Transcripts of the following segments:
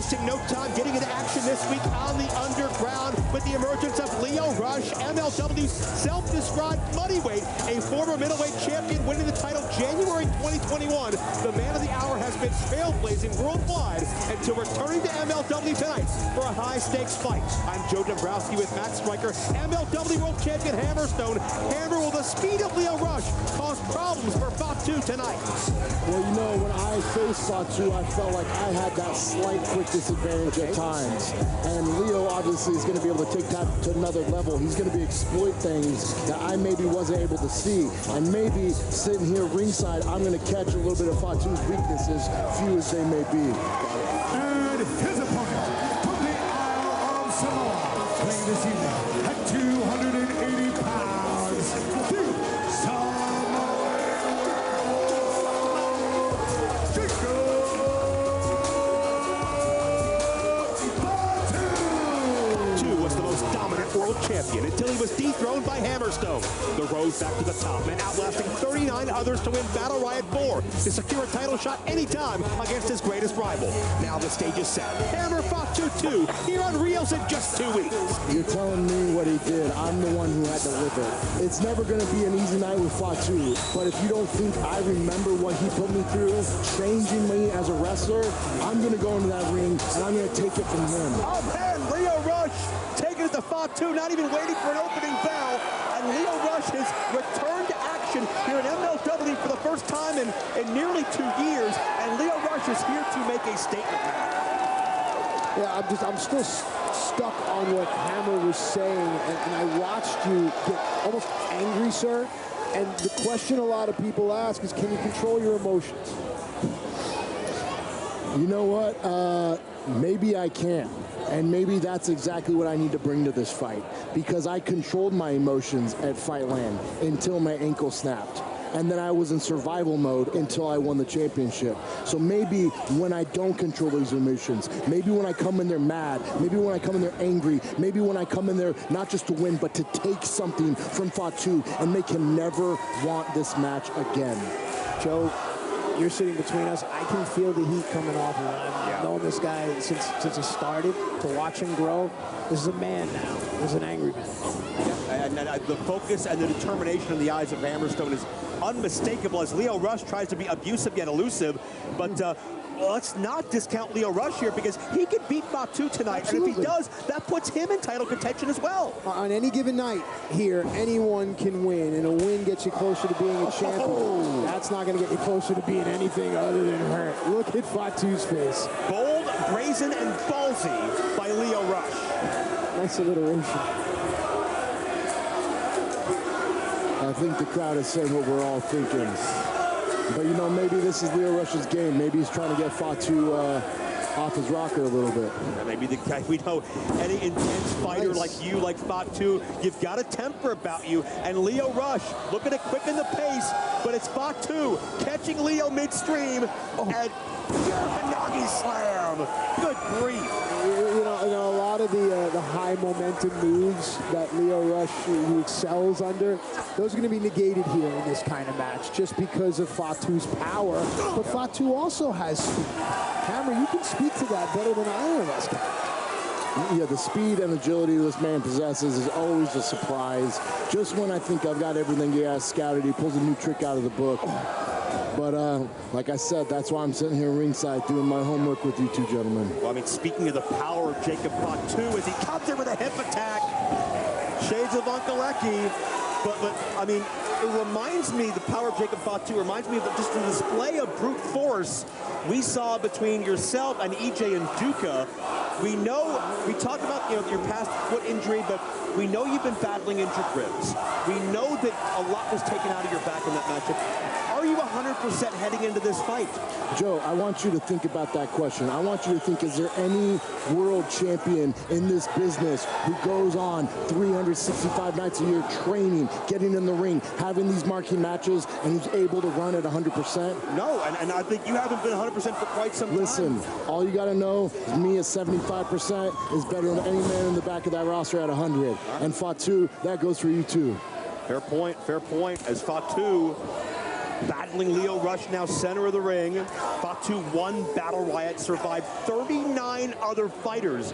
wasting no time getting into action this week on the underground with the emergence of Lio Rush, MLW's self-described bodyweight, a former middleweight champion winning the title January 2021. The man of the hour has been trailblazing worldwide until returning to MLW tonight for a high-stakes fight. I'm Joe Dombrowski with Matt Striker, MLW World Champion Hammerstone. Hammer, will the speed of Lio Rush cause problems for Fatu tonight? Well, you know, when I faced Fatu, I felt like I had that slight quick disadvantage at times. And Lio obviously is going to be able to take that to another level. He's going to be exploit things that I maybe wasn't able to see. And maybe sitting here ringside, I'm going to catch a little bit of Fatu's weaknesses, few as they may be. And his opponent from the Isle of Samoa, playing this evening at 280 pounds, the Samoan Jacob Fatu was the most dominant world champion until he was dethroned by Hammerstone. The road back to the top and outlasting 39 others to win Battle Riot 4 to secure a title shot anytime against his greatest rival. Now the stage is set. Hammer Fatu 2 here on Reels in just 2 weeks. You're telling me what he did. I'm the one who had to live it. It's never going to be an easy night with Fatu, but if you don't think I remember what he put me through, changing me as a wrestler, I'm going to go into that ring and I'm going to take it from him. Oh man, Lio Rush taking it to Fatu, not even waiting for an opening bell, and Lio Rush has returned to action here in MLW for the first time in nearly 2 years, and Lio Rush is here to make a statement now. Yeah, I'm still stuck on what Hammer was saying, and I watched you get almost angry, sir. And the question a lot of people ask is, can you control your emotions? You know what? Maybe I can. And maybe that's exactly what I need to bring to this fight, because I controlled my emotions at Fightland until my ankle snapped. And then I was in survival mode until I won the championship. So maybe when I don't control these emotions, maybe when I come in there mad, maybe when I come in there angry, maybe when I come in there not just to win, but to take something from Fatu and make him never want this match again. Joe, you're sitting between us. I can feel the heat coming off of him. I've known this guy since he started, to watch him grow. This is a man now. This is an angry man. And the focus and the determination in the eyes of Hammerstone is unmistakable as Lio Rush tries to be abusive yet elusive. But let's not discount Lio Rush here, because he could beat Fatu tonight. Absolutely. And if he does, that puts him in title contention as well. On any given night here, anyone can win, and a win gets you closer to being a champion. Oh. That's not going to get you closer to being anything other than hurt. Look at Fatu's face. Bold, brazen, and ballsy by Lio Rush. Nice alliteration. I think the crowd is saying what we're all thinking. But, you know, maybe this is Lio Rush's game. Maybe he's trying to get Fatu off his rocker a little bit. Yeah, maybe the guy, we know any intense fighter like you, like Fatu, you've got a temper about you. And Lio Rush, looking to quicken the pace, but it's Fatu catching Lio midstream and Nagi slam. Good grief. You know, a lot of the high momentum moves that Lio Rush he excels under, those are going to be negated here in this kind of match just because of Fatu's power. But Fatu also has speed. Hammer, you can speak to that better than I am, this guy. Yeah, the speed and agility this man possesses is always a surprise. Just when I think I've got everything he has scouted, he pulls a new trick out of the book. But like I said, that's why I'm sitting here ringside doing my homework with you two gentlemen. Well, I mean, speaking of the power of Jacob Fatu as he comes in with a hip attack, shades of Uncle Eki. But I mean, it reminds me, the power of Jacob Fatu reminds me of just the display of brute force we saw between yourself and EJ and Duca. We know, we talked about, you know, your past foot injury, but we know you've been battling injured ribs. We know that a lot was taken out of your back in that matchup. Are you 100% heading into this fight? Joe, I want you to think about that question. I want you to think, is there any world champion in this business who goes on 365 nights a year training, getting in the ring, having these marquee matches, and who's able to run at 100%? No, and I think you haven't been 100% for quite some time. Listen, all you got to know is me at 75% is better than any man in the back of that roster at 100. Right. And Fatu, that goes for you too. Fair point, as Fatu battling Lio Rush, now center of the ring. Fatu won Battle Riot, survived 39 9 other fighters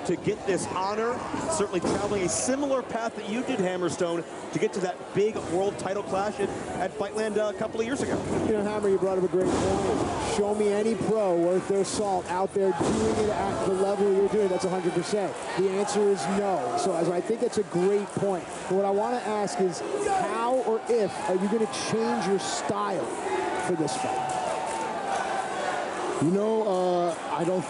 to get this honor, certainly traveling a similar path that you did, Hammerstone, to get to that big world title clash at Fightland a couple of years ago. You know, Hammer, you brought up a great point. Show me any pro worth their salt out there doing it at the level you're doing. That's 100%. The answer is no. So I think it's a great point. But what I want to ask is how or if are you going to change your style for this fight? You know, I don't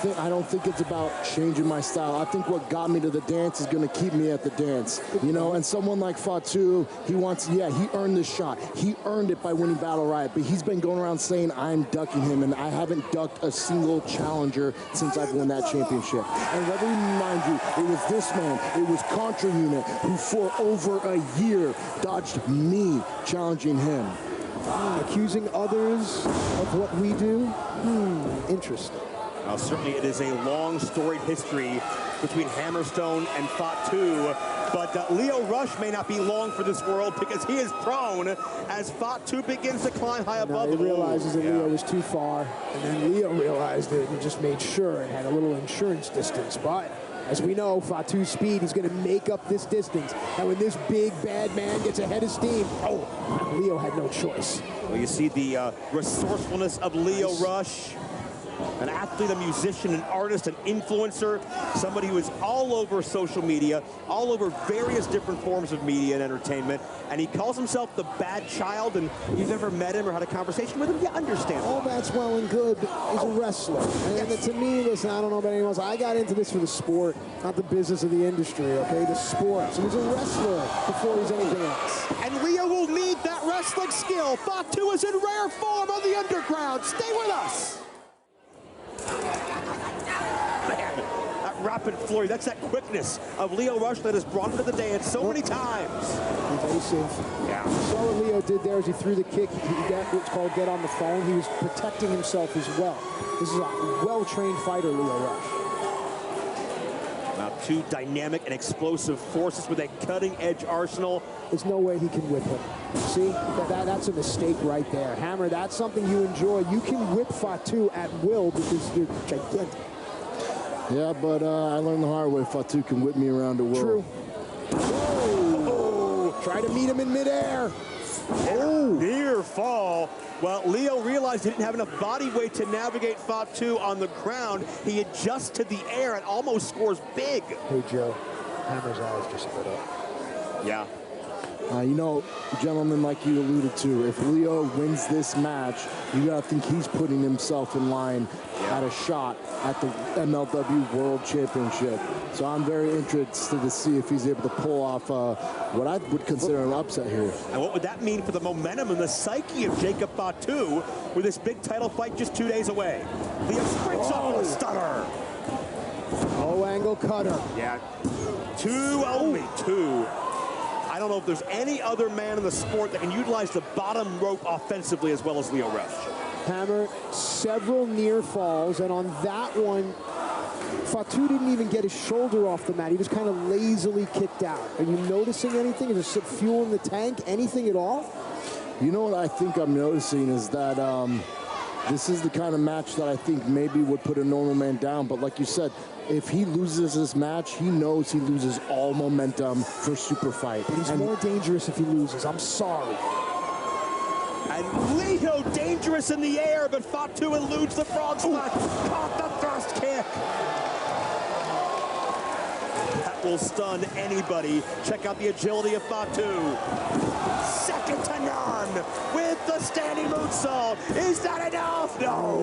think it's about changing my style. I think what got me to the dance is going to keep me at the dance. You know, and someone like Fatu, he earned this shot. He earned it by winning Battle Riot, but he's been going around saying I'm ducking him, and I haven't ducked a single challenger since I've won that championship. And let me remind you, it was this man, it was Contra Unit, who for over a year dodged me challenging him. Accusing others of what we do? Interesting. Well, certainly it is a long storied history between Hammerstone and Fatu, but Lio Rush may not be long for this world because he is prone as Fatu begins to climb high above him. He realizes that Lio was too far, and then Lio realized it and just made sure and had a little insurance distance. But as we know, Fatu's speed, he's going to make up this distance. And when this big, bad man gets ahead of steam, Lio had no choice. Well, you see the resourcefulness of Lio Rush, an athlete, a musician, an artist, an influencer, somebody who is all over social media, all over various different forms of media and entertainment, and he calls himself the bad child, and you've never met him or had a conversation with him, you understand. All that's well and good, but he's a wrestler. And to me, listen, I don't know about anyone else, I got into this for the sport, not the business of the industry, okay? The sport. So he's a wrestler before he's anything else. And Lio will need that wrestling skill. Fatu is in rare form on the underground. Stay with us. Man, that rapid flurry, that's that quickness of Lio Rush that has brought him to the dance so many times. Evasive. Yeah. So what Lio did there is he threw the kick. He got what's called get on the phone. He was protecting himself as well. This is a well-trained fighter, Lio Rush. Now, two dynamic and explosive forces with a cutting-edge arsenal. There's no way he can whip him. See, that's a mistake right there. Hammer, that's something you enjoy. You can whip Fatu at will because you're gigantic. Yeah, but I learned the hard way. Fatu can whip me around the world. True. Oh, try to meet him in midair. Oh, near fall. Well, Lio realized he didn't have enough body weight to navigate Fatu on the ground. He adjusts to the air and almost scores big. Hey, Joe, Hammer's eyes just lit up. Yeah. You know, gentlemen, like you alluded to, if Lio wins this match, you got to think he's putting himself in line at a shot at the MLW World Championship. So I'm very interested to see if he's able to pull off what I would consider an upset here. And what would that mean for the momentum and the psyche of Jacob Fatu with this big title fight just 2 days away? Lio sprints up with a stunner. Low angle cutter. Yeah. Only two. I don't know if there's any other man in the sport that can utilize the bottom rope offensively as well as Lio Rush. Hammer, several near falls, and on that one, Fatu didn't even get his shoulder off the mat. He just kind of lazily kicked out. Are you noticing anything? Is there fuel in the tank? Anything at all? You know what I think I'm noticing is that this is the kind of match that I think maybe would put a normal man down. But like you said, if he loses this match, he knows he loses all momentum for super fight. But he's more dangerous if he loses. I'm sorry. And Lio dangerous in the air, but Fatu eludes the frog splash. Caught the thrust kick. That will stun anybody. Check out the agility of Fatu. Second to none with the standing moonsault. Is that enough? No.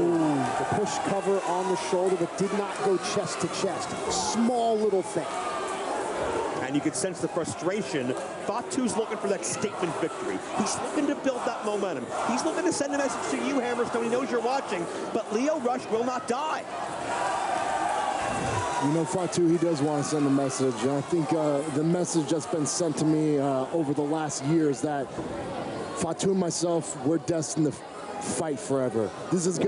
The push cover on the shoulder, but did not go chest to chest. Small little thing. And you can sense the frustration. Fatu's looking for that statement victory. He's looking to build that momentum. He's looking to send a message to you, Hammerstone. He knows you're watching, but Lio Rush will not die. You know, Fatu, he does want to send a message. And I think the message that's been sent to me over the last year is that Fatu and myself, we're destined to fight forever. This is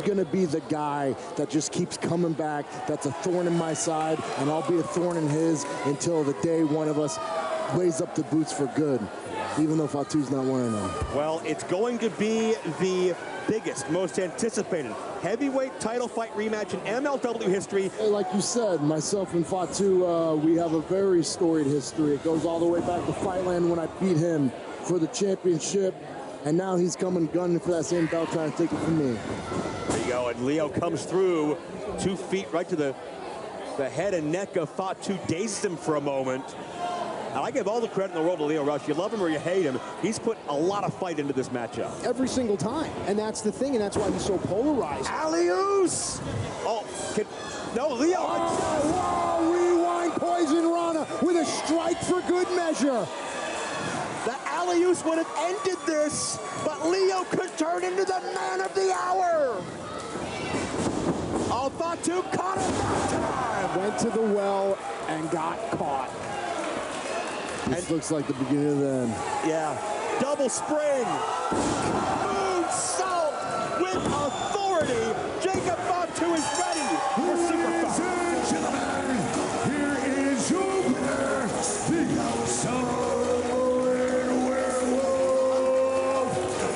gonna be the guy that just keeps coming back. That's a thorn in my side, and I'll be a thorn in his until the day one of us lays up the boots for good. even though Fatu's not wearing them. Well, it's going to be the biggest, most anticipated heavyweight title fight rematch in MLW history. Like you said, myself and Fatu, we have a very storied history. It goes all the way back to Fightland when I beat him for the championship, and now he's coming gunning for that same belt, trying to take it from me. There you go, and Lio comes through, 2 feet right to the head and neck of Fatu, dazes him for a moment. And I give all the credit in the world to Lio Rush. You love him or you hate him. He's put a lot of fight into this matchup. Every single time. And that's the thing, and that's why he's so polarized. Alley-oos! Oh, no, Lio. Whoa, rewind Poison Rana with a strike for good measure. The alley-oos would have ended this, but Lio could turn into the man of the hour. Oh, Fatu caught him that time. Went to the well and got caught. This looks like the beginning of the end. Yeah. Double spring. Moonsault with authority. Jacob Fatu is ready for Super Ladies and gentlemen, here is your winner, the Samoan Werewolf,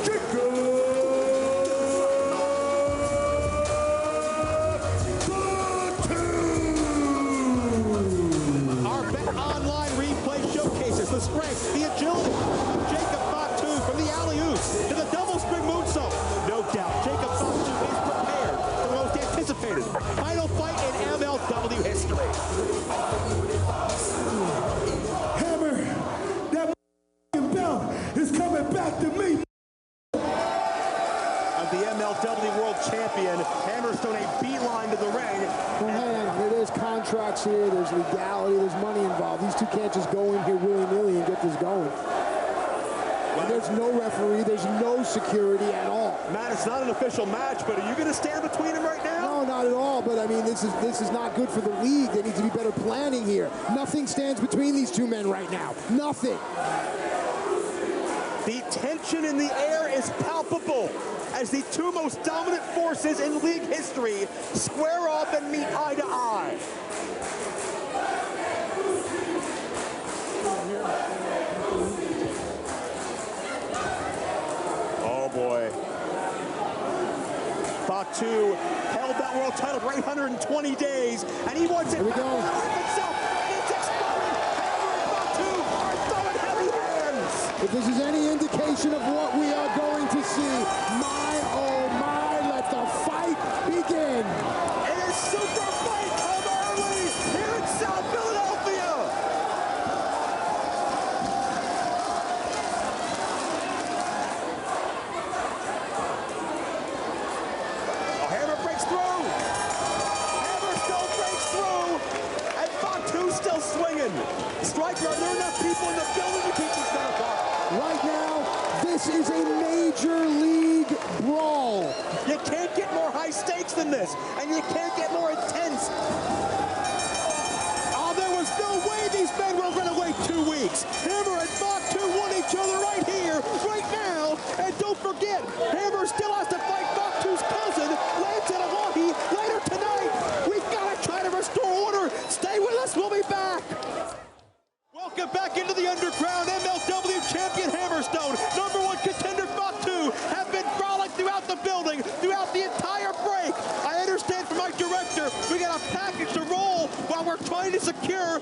Jacob Fatu. Our Bet Online replay showcases the strength, the agility of Jacob Fatu from the alley-oops to the double spring moonsault. No doubt, Jacob Fatu is prepared for the most anticipated title fight in MLW history. Hammer, that belt is coming back to me. Of the MLW World Champion, Hammerstone a beeline to the ring. Well, hang on. There's contracts here, there's legality, there's money involved. These two can't just go in here willy-nilly and get this going. And there's no referee, there's no security at all. Matt, it's not an official match, but are you going to stand between them right now? No, not at all. But I mean, this is not good for the league. There needs to be better planning here. Nothing stands between these two men right now. Nothing. The tension in the air is palpable as the two most dominant forces in league history square off and meet eye to eye. Oh boy. Fatu held that world title for 820 days, and he wants it Here we back go. alive himself, and it's exploding. Hammer and Fatu are throwing heavy hands. If this is any indication of what we are going to see, my, oh my, let the fight begin. It is Super Fight Club early here in South Philadelphia. Oh, Hammer breaks through. Hammer still breaks through. And Fatu still swinging. Striker, are there enough people in the building to keep this gun apart? Right now, this is a major league brawl. You can't get more high stakes than this, and you can't get more intense. Oh, there was no way these men were going to wait 2 weeks. Hammer and Fatu want each other right here, right now. And don't forget, Hammer still has to fight Fatu's cousin, Lance Alawahi, later tonight. We've got to try to restore order. Stay with us. We'll be back. Welcome back into the underground. MLW champion Hammerstone, #1 contender Fatu have been brawling throughout the building, throughout the entire break. I understand from my director, we got a package to roll while we're trying to secure